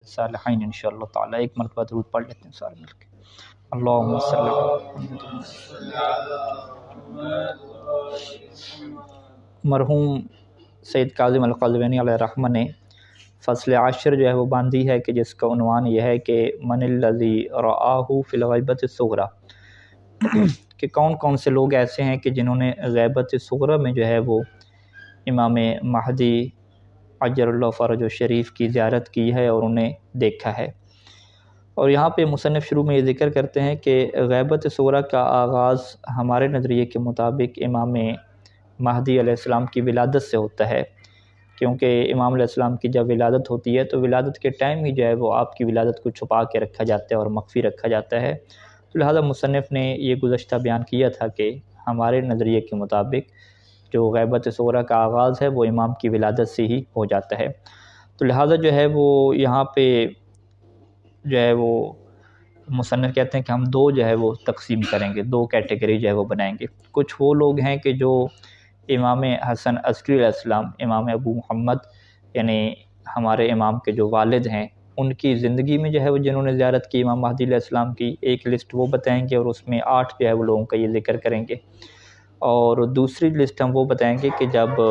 صالحین انشاءاللہ تعالی۔ ایک مرتبہ درود پڑھ لیتے ہیں سارے مل کے۔ اللہم صلی مرحوم سید کاظم القزوینی علیہ الرحمہ نے فصل عاشر جو ہے وہ باندھی ہے کہ جس کا عنوان یہ ہے کہ من الذی رآہ فی الغیبۃ الصغریٰ، کہ کون کون سے لوگ ایسے ہیں کہ جنہوں نے غیبت صغریٰ میں جو ہے وہ امام مہدی عجل اللہ فرج الشریف کی زیارت کی ہے اور انہیں دیکھا ہے۔ اور یہاں پہ مصنف شروع میں یہ ذکر کرتے ہیں کہ غیبت صغریٰ کا آغاز ہمارے نظریے کے مطابق امام مہدی علیہ السلام کی ولادت سے ہوتا ہے، کیونکہ امام علیہ السلام کی جب ولادت ہوتی ہے تو ولادت کے ٹائم ہی جو ہے وہ آپ کی ولادت کو چھپا کے رکھا جاتا ہے اور مخفی رکھا جاتا ہے۔ تو لہٰذا مصنف نے یہ گزشتہ بیان کیا تھا کہ ہمارے نظریے کے مطابق جو غیبت صغریٰ کا آغاز ہے وہ امام کی ولادت سے ہی ہو جاتا ہے۔ تو لہٰذا جو ہے وہ یہاں پہ جو ہے وہ مصنف کہتے ہیں کہ ہم دو جو ہے وہ تقسیم کریں گے، دو کیٹیگری جو ہے وہ بنائیں گے۔ کچھ وہ لوگ ہیں کہ جو امام حسن عسکری علیہ السلام، امام ابو محمد یعنی ہمارے امام کے جو والد ہیں، ان کی زندگی میں جو ہے وہ جنہوں نے زیارت کی امام مہدی علیہ السلام کی، ایک لسٹ وہ بتائیں گے اور اس میں 8 جو ہے وہ لوگوں کا یہ ذکر کریں گے۔ اور دوسری لسٹ ہم وہ بتائیں گے کہ جب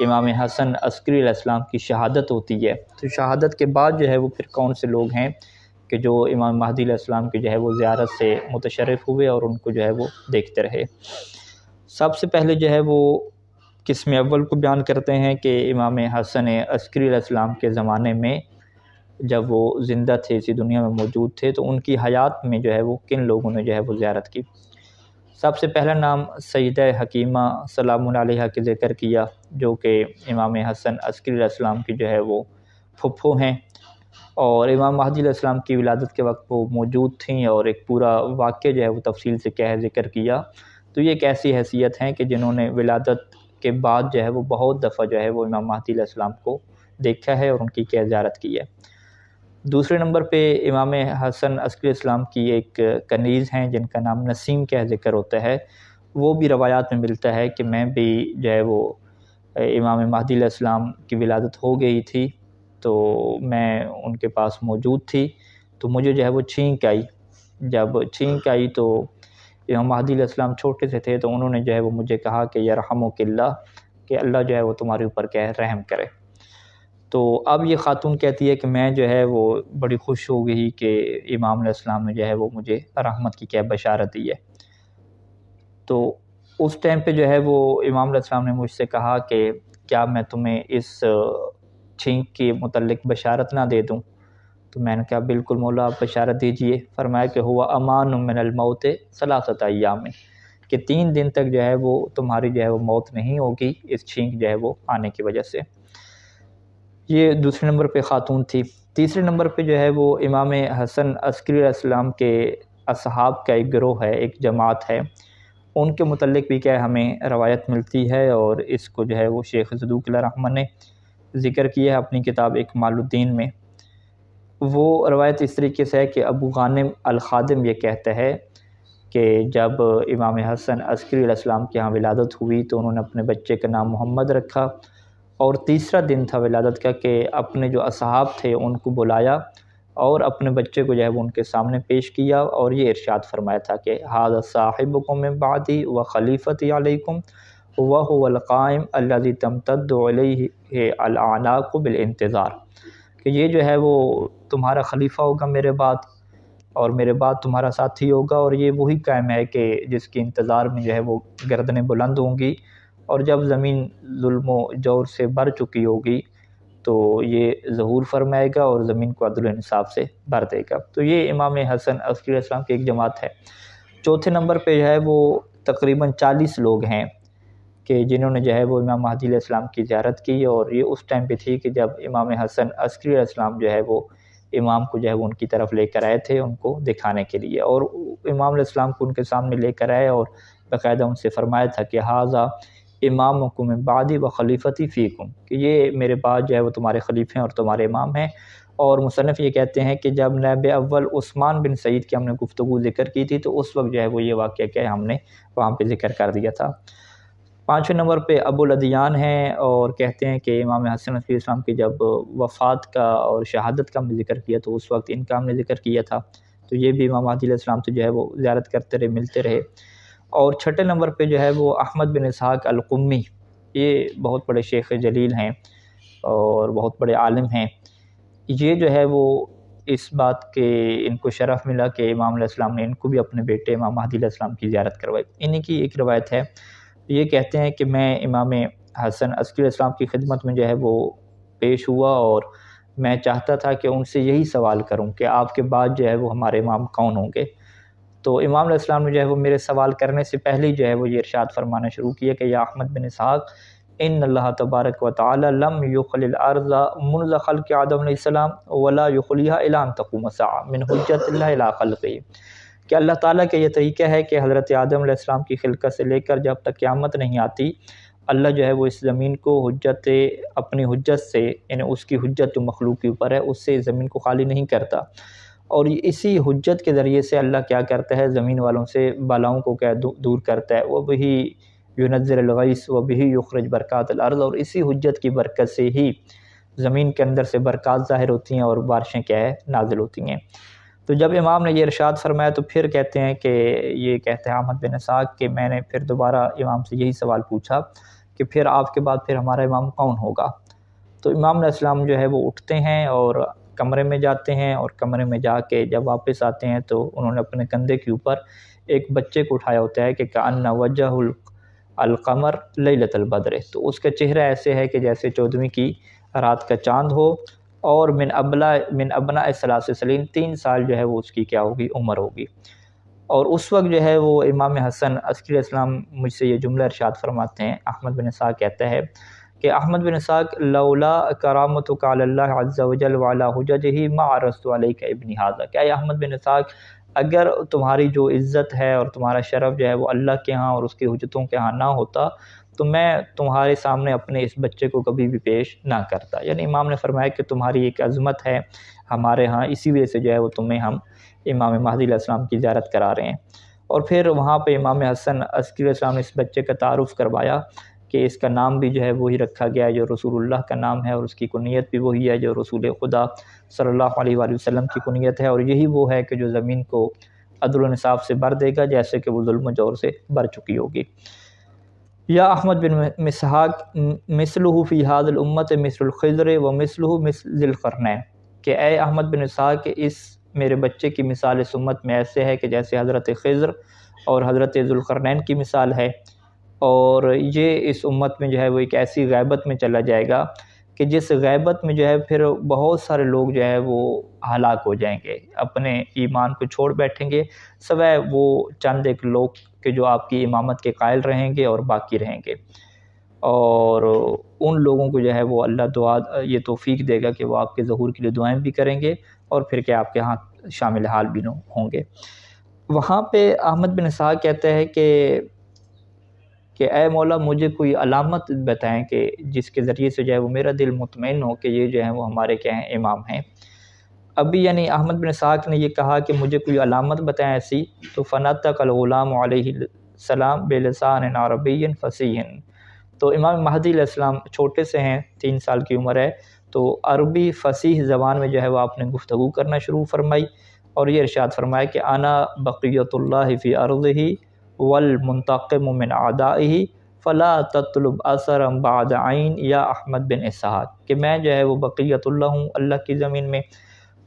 امام حسن عسکری علیہ السلام کی شہادت ہوتی ہے تو شہادت کے بعد جو ہے وہ پھر کون سے لوگ ہیں کہ جو امام مہدی علیہ السلام کی جو ہے وہ زیارت سے متشرف ہوئے اور ان کو جو ہے وہ دیکھتے رہے۔ سب سے پہلے جو ہے وہ قسم اول کو بیان کرتے ہیں کہ امام حسن عسکری علیہ السلام کے زمانے میں جب وہ زندہ تھے، اسی دنیا میں موجود تھے، تو ان کی حیات میں جو ہے وہ کن لوگوں نے جو ہے وہ زیارت کی۔ سب سے پہلا نام سیدہ حکیمہ سلام علیہا کے ذکر کیا، جو کہ امام حسن عسکری علیہ السلام کی جو ہے وہ پھپھو ہیں، اور امام مہدی علیہ السلام کی ولادت کے وقت وہ موجود تھیں اور ایک پورا واقعہ جو ہے وہ تفصیل سے کیا ہے ذکر کیا۔ تو یہ ایک ایسی حیثیت ہیں کہ جنہوں نے ولادت کے بعد جو ہے وہ بہت دفعہ جو ہے وہ امام مہدی علیہ السلام کو دیکھا ہے اور ان کی کیا زیارت کی ہے۔ دوسرے نمبر پہ امام حسن عسکری السلام کی ایک کنیز ہیں جن کا نام نسیم کا ذکر ہوتا ہے۔ وہ بھی روایات میں ملتا ہے کہ میں بھی جو ہے وہ امام مہدی علیہ السلام کی ولادت ہو گئی تھی تو میں ان کے پاس موجود تھی، تو مجھے جو ہے وہ چھینک آئی۔ جب چھینک آئی تو امام مہدی علیہ السلام چھوٹے سے تھے تو انہوں نے جو ہے وہ مجھے کہا کہ یرحمک اللہ، کہ اللہ جو ہے وہ تمہارے اوپر کیا ہے رحم کرے۔ تو اب یہ خاتون کہتی ہے کہ میں جو ہے وہ بڑی خوش ہو گئی کہ امام علیہ السلام نے جو ہے وہ مجھے رحمت کی کیا بشارت دی ہے۔ تو اس ٹائم پہ جو ہے وہ امام علیہ السلام نے مجھ سے کہا کہ کیا میں تمہیں اس چھینک کے متعلق بشارت نہ دے دوں؟ تو میں نے کہا بالکل مولا آپ بشارت دیجئے۔ فرمایا کہ ہوا امان من الموت 3 ایام، کہ 3 دن تک جو ہے وہ تمہاری جو ہے وہ موت نہیں ہوگی اس چھینک جو ہے وہ آنے کی وجہ سے۔ یہ دوسرے نمبر پہ خاتون تھی۔ تیسرے نمبر پہ جو ہے وہ امام حسن عسکری علیہ السلام کے اصحاب کا ایک گروہ ہے، ایک جماعت ہے، ان کے متعلق بھی کیا ہمیں روایت ملتی ہے، اور اس کو جو ہے وہ شیخ صدوق علیہ الرحمہ نے ذکر کیا ہے اپنی کتاب اکمال الدین میں۔ وہ روایت اس طریقے سے ہے کہ ابو غانم الخادم یہ کہتا ہے کہ جب امام حسن عسکری علیہ السلام کے ہاں ولادت ہوئی تو انہوں نے اپنے بچے کا نام محمد رکھا، اور تیسرا دن تھا ولادت کا کہ اپنے جو اصحاب تھے ان کو بلایا اور اپنے بچے کو جو ہے وہ ان کے سامنے پیش کیا، اور یہ ارشاد فرمایا تھا کہ ھذا صاحبکم من بعدی و خلیفتی علیکم وہو القائم الذی تمتد علیہ الاعناق بالانتظار، کہ یہ جو ہے وہ تمہارا خلیفہ ہوگا میرے بعد، اور میرے بعد تمہارا ساتھی ہوگا، اور یہ وہی قائم ہے کہ جس کے انتظار میں جو ہے وہ گردنیں بلند ہوں گی، اور جب زمین ظلم و جور سے بھر چکی ہوگی تو یہ ظہور فرمائے گا اور زمین کو عدل و انصاف سے بھر دے گا۔ تو یہ امام حسن عسکری علیہ السلام کی ایک جماعت ہے۔ چوتھے نمبر پہ جو ہے وہ تقریباً 40 لوگ ہیں کہ جنہوں نے جو ہے وہ امام مہدی علیہ السلام کی زیارت کی، اور یہ اس ٹائم پہ تھی کہ جب امام حسن عسکری علیہ السلام جو ہے وہ امام کو جو ہے وہ ان کی طرف لے کر آئے تھے ان کو دکھانے کے لیے، اور امام علیہ السلام کو ان کے سامنے لے کر آئے اور باقاعدہ ان سے فرمایا تھا کہ ھذا امامکم من بعدی و خلیفتی فیکم، کہ یہ میرے بعد جو ہے وہ تمہارے خلیفے ہیں اور تمہارے امام ہیں۔ اور مصنف یہ کہتے ہیں کہ جب نائب اول عثمان بن سعید کی ہم نے گفتگو ذکر کی تھی تو اس وقت جو ہے وہ یہ واقعہ کیا ہے ہم نے وہاں پہ ذکر کر دیا تھا۔ 5ویں نمبر پہ ابو الادیان ہیں، اور کہتے ہیں کہ امام حسن علیہ السلام کی جب وفات کا اور شہادت کا ہم نے ذکر کیا تو اس وقت ان کا ہم نے ذکر کیا تھا، تو یہ بھی امام مہدی علیہ السلام سے جو ہے وہ زیارت کرتے رہے، ملتے رہے۔ اور 6 نمبر پہ جو ہے وہ احمد بن اسحاق القمی، یہ بہت بڑے شیخ جلیل ہیں اور بہت بڑے عالم ہیں۔ یہ جو ہے وہ اس بات کے ان کو شرف ملا کہ امام علیہ السلام نے ان کو بھی اپنے بیٹے امام مہدی علیہ السلام کی زیارت کروائی۔ انہی کی ایک روایت ہے، یہ کہتے ہیں کہ میں امام حسن عسکری علیہ السلام کی خدمت میں جو ہے وہ پیش ہوا، اور میں چاہتا تھا کہ ان سے یہی سوال کروں کہ آپ کے بعد جو ہے وہ ہمارے امام کون ہوں گے۔ تو امام علیہ السلام نے جو ہے وہ میرے سوال کرنے سے پہلے ہی جو ہے وہ یہ ارشاد فرمانا شروع کیا کہ یا احمد بن اسحاق، ان اللہ تبارک و تعالی لم یخل الارض منذ خلق آدم علیہ السلام ولا یخلیہا الی ان تقوم الساعہ من حجت اللہ الی خلقہ، کہ اللہ تعالیٰ کا یہ طریقہ ہے کہ حضرت آدم علیہ السلام کی خلقت سے لے کر جب تک قیامت نہیں آتی، اللہ جو ہے وہ اس زمین کو اپنی حجت سے، یعنی اس کی حجت جو مخلوق کے اوپر ہے اس سے زمین کو خالی نہیں کرتا، اور اسی حجت کے ذریعے سے اللہ کیا کرتا ہے، زمین والوں سے بلاؤں کو کیا دور کرتا ہے، وہ بھی ينزل الغیث وبہ یخرج برکات الارض، اور اسی حجت کی برکت سے ہی زمین کے اندر سے برکات ظاہر ہوتی ہیں اور بارشیں کیا ہے نازل ہوتی ہیں۔ تو جب امام نے یہ ارشاد فرمایا تو پھر کہتے ہیں کہ یہ کہتے ہیں احمد بن اسحاق کہ میں نے پھر دوبارہ امام سے یہی سوال پوچھا کہ پھر آپ کے بعد پھر ہمارا امام کون ہوگا۔ تو امام علیہ السلام جو ہے وہ اٹھتے ہیں اور کمرے میں جاتے ہیں، اور کمرے میں جا کے جب واپس آتے ہیں تو انہوں نے اپنے کندھے کے اوپر ایک بچے کو اٹھایا ہوتا ہے کہ کأن وجہ القمر لیلۃ البدر، تو اس کا چہرہ ایسے ہے کہ جیسے 14ویں کی رات کا چاند ہو، اور من ابناء 3 سنین، 3 سال جو ہے وہ اس کی کیا ہوگی، عمر ہوگی۔ اور اس وقت جو ہے وہ امام حسن عسکری علیہ السلام مجھ سے یہ جملہ ارشاد فرماتے ہیں، احمد بن اسحاق کہتا ہے کہ احمد بن اسحاق لولا کرامتک علی اللہ عز وجل وعلی حججہ ما عرضت علیک ابنی ھذا، کہ اے احمد بن اسحاق اگر تمہاری جو عزت ہے اور تمہارا شرف جو ہے وہ اللہ کے ہاں اور اس کی حجتوں کے ہاں نہ ہوتا تو میں تمہارے سامنے اپنے اس بچے کو کبھی بھی پیش نہ کرتا۔ یعنی امام نے فرمایا کہ تمہاری ایک عظمت ہے ہمارے ہاں، اسی وجہ سے جو ہے وہ تمہیں ہم امام مہدی علیہ السلام کی زیارت کرا رہے ہیں۔ اور پھر وہاں پہ امام حسن عسکری علیہ السلام نے اس بچے کا تعارف کروایا کہ اس کا نام بھی جو ہے وہی رکھا گیا ہے جو رسول اللہ کا نام ہے، اور اس کی کنیت بھی وہی ہے جو رسول خدا صلی اللہ علیہ وآلہ وسلم کی کنیت ہے، اور یہی وہ ہے کہ جو زمین کو عدل و انصاف سے بھر دے گا جیسے کہ وہ ظلم و جور سے بھر چکی ہوگی۔ یا احمد بن اسحاق مثلہ فی ھذ الامت مثل الخضر و مثلہ مثل ذی القرنین، کہ اے احمد بن اسحاق اس میرے بچے کی مثال اس امت میں ایسے ہے کہ جیسے حضرت خضر اور حضرت ذی القرنین کی مثال ہے، اور یہ اس امت میں جو ہے وہ ایک ایسی غیبت میں چلا جائے گا کہ جس غیبت میں جو ہے پھر بہت سارے لوگ جو ہے وہ ہلاک ہو جائیں گے، اپنے ایمان کو چھوڑ بیٹھیں گے، سوائے وہ چند ایک لوگ کہ جو آپ کی امامت کے قائل رہیں گے اور باقی رہیں گے، اور ان لوگوں کو جو ہے وہ اللہ یہ توفیق دے گا کہ وہ آپ کے ظہور کے لیے دعائیں بھی کریں گے، اور پھر کہ آپ کے ہاں شامل حال بھی ہوں گے۔ وہاں پہ احمد بن اسحاق کہتے ہیں کہ اے مولا مجھے کوئی علامت بتائیں کہ جس کے ذریعے سے جو ہے وہ میرا دل مطمئن ہو کہ یہ جو ہے وہ ہمارے کیا ہیں امام ہیں۔ ابھی یعنی احمد بن اسحاق نے یہ کہا کہ مجھے کوئی علامت بتائیں ایسی، تو فنطق الغلام علیہ السلام بلسان عربی فصیح، تو امام مہدی علیہ السلام چھوٹے سے ہیں، 3 سال کی عمر ہے، تو عربی فصیح زبان میں جو ہے وہ آپ نے گفتگو کرنا شروع فرمائی، اور یہ ارشاد فرمایا کہ انا بقیت اللہ فی ارضہ والمنتقم من اعدائہ فلا تطلب اثرا بعد عین یا احمد بن اسحاق، کہ میں جو ہے وہ بقیت اللہ ہوں اللہ کی زمین میں،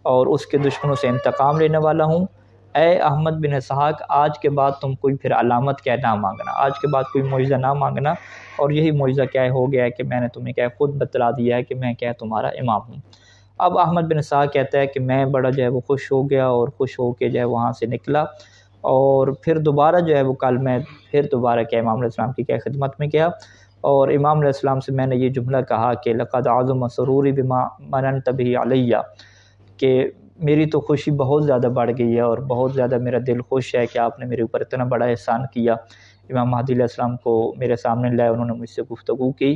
اور اس کے دشمنوں سے انتقام لینے والا ہوں۔ اے احمد بن اسحاق آج کے بعد تم کوئی پھر علامت کیا نہ مانگنا، آج کے بعد کوئی معجزہ نہ مانگنا، اور یہی معجزہ کیا ہو گیا ہے کہ میں نے تمہیں کیا خود بتلا دیا ہے کہ میں کیا تمہارا امام ہوں۔ اب احمد بن اسحاق کہتا ہے کہ میں بڑا جو ہے وہ خوش ہو گیا، اور خوش ہو کے جو ہے وہاں سے نکلا، اور پھر دوبارہ جو ہے وہ کل میں پھر دوبارہ کیا امام علیہ السلام کی کیا خدمت میں کیا، اور امام علیہ السلام سے میں نے یہ جملہ کہا کہ لقد عظم سروری بما مننت به علیہ، کہ میری تو خوشی بہت زیادہ بڑھ گئی ہے اور بہت زیادہ میرا دل خوش ہے کہ آپ نے میرے اوپر اتنا بڑا احسان کیا۔ امام مہدی علیہ السلام کو میرے سامنے لائے، انہوں نے مجھ سے گفتگو کی،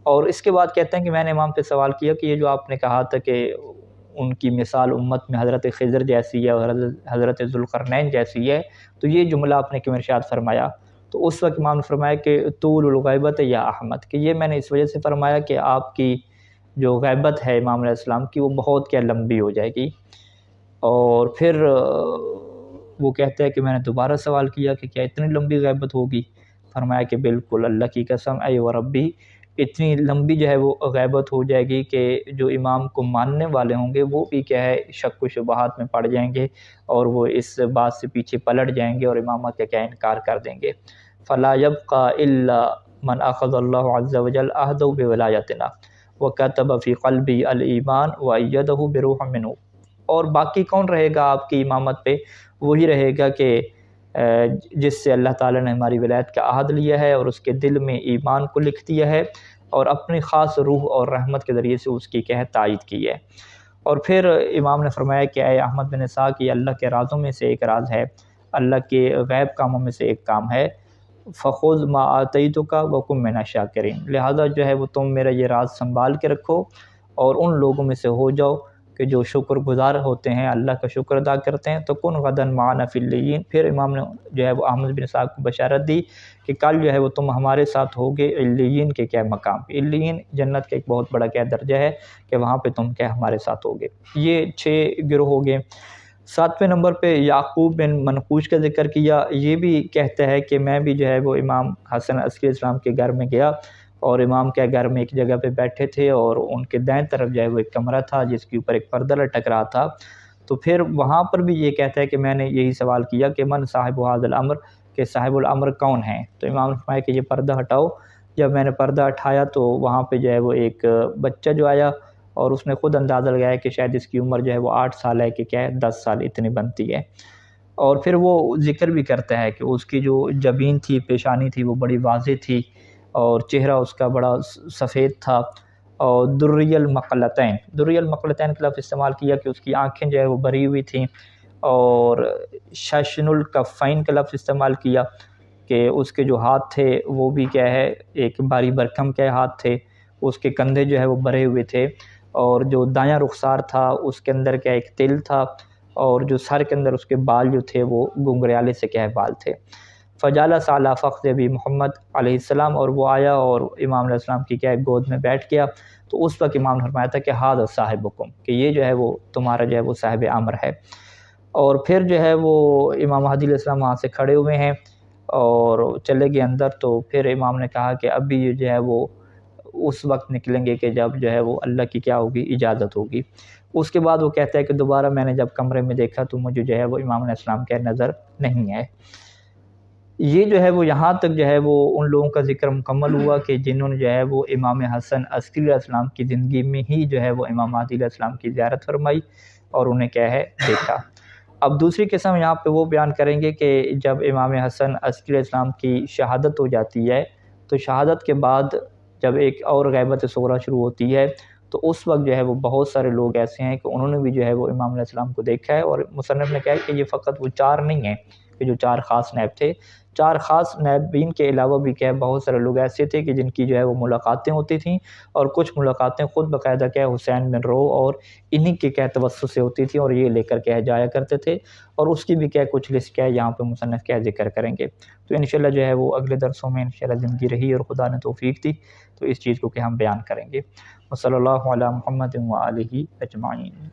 اور اس کے بعد کہتے ہیں کہ میں نے امام سے سوال کیا کہ یہ جو آپ نے کہا تھا کہ ان کی مثال امت میں حضرت خضر جیسی ہے اور حضرت ذوالقرنین جیسی ہے، تو یہ جملہ آپ نے کیوں ارشاد فرمایا؟ تو اس وقت امام نے فرمایا کہ طول الغیبت یا احمد، کہ یہ میں نے اس وجہ سے فرمایا کہ آپ کی جو غیبت ہے امام علیہ السلام کی وہ بہت کیا لمبی ہو جائے گی۔ اور پھر وہ کہتے ہیں کہ میں نے دوبارہ سوال کیا کہ کیا اتنی لمبی غیبت ہوگی؟ فرمایا کہ بالکل، اللہ کی قسم اے و ربی، اتنی لمبی جو ہے وہ غیبت ہو جائے گی کہ جو امام کو ماننے والے ہوں گے وہ بھی کیا ہے شک و شبہات میں پڑ جائیں گے، اور وہ اس بات سے پیچھے پلٹ جائیں گے اور امامت کا کیا انکار کر دیں گے۔ فلا يبقى الا من اخذ اللہ عز وجل عہدہ بولایتنا وکتب فی قلبی الایمان وایدہ بروح منہ، اور باقی کون رہے گا آپ کی امامت پہ؟ وہی رہے گا کہ جس سے اللہ تعالیٰ نے ہماری ولایت کا عہد لیا ہے اور اس کے دل میں ایمان کو لکھ دیا ہے اور اپنی خاص روح اور رحمت کے ذریعے سے اس کی کیا ہے تائید کی ہے۔ اور پھر امام نے فرمایا کہ اے احمد بن اسحاق، یہ اللہ کے رازوں میں سے ایک راز ہے، اللہ کے غیب کاموں میں سے ایک کام ہے، فخذ ما آتیتک وکن من الشاکرین، لہذا جو ہے وہ تم میرا یہ راز سنبھال کے رکھو اور ان لوگوں میں سے ہو جاؤ کہ جو شکر گزار ہوتے ہیں، اللہ کا شکر ادا کرتے ہیں۔ تو کن غدن معنا فی اللیین، پھر امام نے جو ہے وہ احمد بن اسحاق کو بشارت دی کہ کل جو ہے وہ تم ہمارے ساتھ ہوگے علیین کے کیا مقام پہ۔ علیین جنت کا ایک بہت بڑا کیا درجہ ہے کہ وہاں پہ تم کیا ہمارے ساتھ ہوگے۔ یہ 6 گروہ ہو گئے۔ 7ویں نمبر پہ یعقوب بن منقوش کا ذکر کیا، یہ بھی کہتا ہے کہ میں بھی جو ہے وہ امام حسن عسکری السلام کے گھر میں گیا اور امام کے گھر میں ایک جگہ پہ بیٹھے تھے اور ان کے دائیں طرف جو ہے وہ ایک کمرہ تھا جس کے اوپر ایک پردہ لٹک رہا تھا۔ تو پھر وہاں پر بھی یہ کہتا ہے کہ میں نے یہی سوال کیا کہ من صاحب هذا الامر، کہ صاحب الامر کون ہیں؟ تو امام نے فرمایا کہ یہ پردہ ہٹاؤ۔ جب میں نے پردہ ہٹایا تو وہاں پہ جو ہے وہ ایک بچہ جو آیا اور اس نے خود اندازہ لگایا کہ شاید اس کی عمر جو ہے وہ 8 سال ہے کہ کیا ہے 10 سال اتنی بنتی ہے۔ اور پھر وہ ذکر بھی کرتا ہے کہ اس کی جو جبین تھی، پیشانی تھی، وہ بڑی واضح تھی اور چہرہ اس کا بڑا سفید تھا، اور دری المقلتین، دری المقلتین کا لفظ استعمال کیا کہ اس کی آنکھیں جو ہے وہ بھری ہوئی تھیں، اور ششن الکفین کا لفظ استعمال کیا کہ اس کے جو ہاتھ تھے وہ بھی کیا ہے ایک بھاری بھرکم کے ہاتھ تھے، اس کے کندھے جو ہے وہ بھرے ہوئے تھے، اور جو دایاں رخسار تھا اس کے اندر کیا ایک تل تھا، اور جو سر کے اندر اس کے بال جو تھے وہ گنگریالے سے کیا ہے بال تھے۔ فجالس علی فخذ ابی محمد علیہ السلام، اور وہ آیا اور امام علیہ السلام کی کیا ہے گود میں بیٹھ گیا۔ تو اس وقت امام نے فرمایا تھا کہ ھذا صاحبکم، کہ یہ جو ہے وہ تمہارا جو ہے وہ صاحب امر ہے۔ اور پھر جو ہے وہ امام مہدی علیہ السلام وہاں سے کھڑے ہوئے ہیں اور چلے گئے اندر، تو پھر امام نے کہا کہ ابھی یہ جو ہے وہ اس وقت نکلیں گے کہ جب جو ہے وہ اللہ کی کیا ہوگی اجازت ہوگی۔ اس کے بعد وہ کہتا ہے کہ دوبارہ میں نے جب کمرے میں دیکھا تو مجھے جو ہے وہ امام علیہ السلام کے نظر نہیں ہے۔ یہ جو ہے وہ یہاں تک جو ہے وہ ان لوگوں کا ذکر مکمل ہوا کہ جنہوں نے جو ہے وہ امام حسن عسکری علیہ السلام کی زندگی میں ہی جو ہے وہ امام مہدی علیہ السلام کی زیارت فرمائی اور انہیں کیا ہے دیکھا۔ اب دوسری قسم یہاں پہ وہ بیان کریں گے کہ جب امام حسن عسکری علیہ السلام کی شہادت ہو جاتی ہے تو شہادت کے بعد جب ایک اور غیبت صغریٰ شروع ہوتی ہے تو اس وقت جو ہے وہ بہت سارے لوگ ایسے ہیں کہ انہوں نے بھی جو ہے وہ امام علیہ السلام کو دیکھا ہے، اور مصنف نے کہا کہ یہ فقط وہ 4 نہیں ہیں کہ جو 4 خاص نیب تھے، 4 خاص نیبین کے علاوہ بھی کیا ہے بہت سارے لوگ ایسے تھے کہ جن کی جو ہے وہ ملاقاتیں ہوتی تھیں، اور کچھ ملاقاتیں خود باقاعدہ کیا ہے حسین بن رو اور انہی کے کیا توسط سے ہوتی تھیں اور یہ لے کر کیا ہے جایا کرتے تھے، اور اس کی بھی کیا کچھ لسٹ کیا ہے یہاں پہ مصنف کیا ذکر کریں گے۔ تو انشاءاللہ جو ہے وہ اگلے درسوں میں انشاءاللہ زندگی رہی اور خدا نے توفیق دی تو اس چیز کو کہ ہم بیان کریں گے۔ وصلی اللہ علی محمد وآلہ اجمعین۔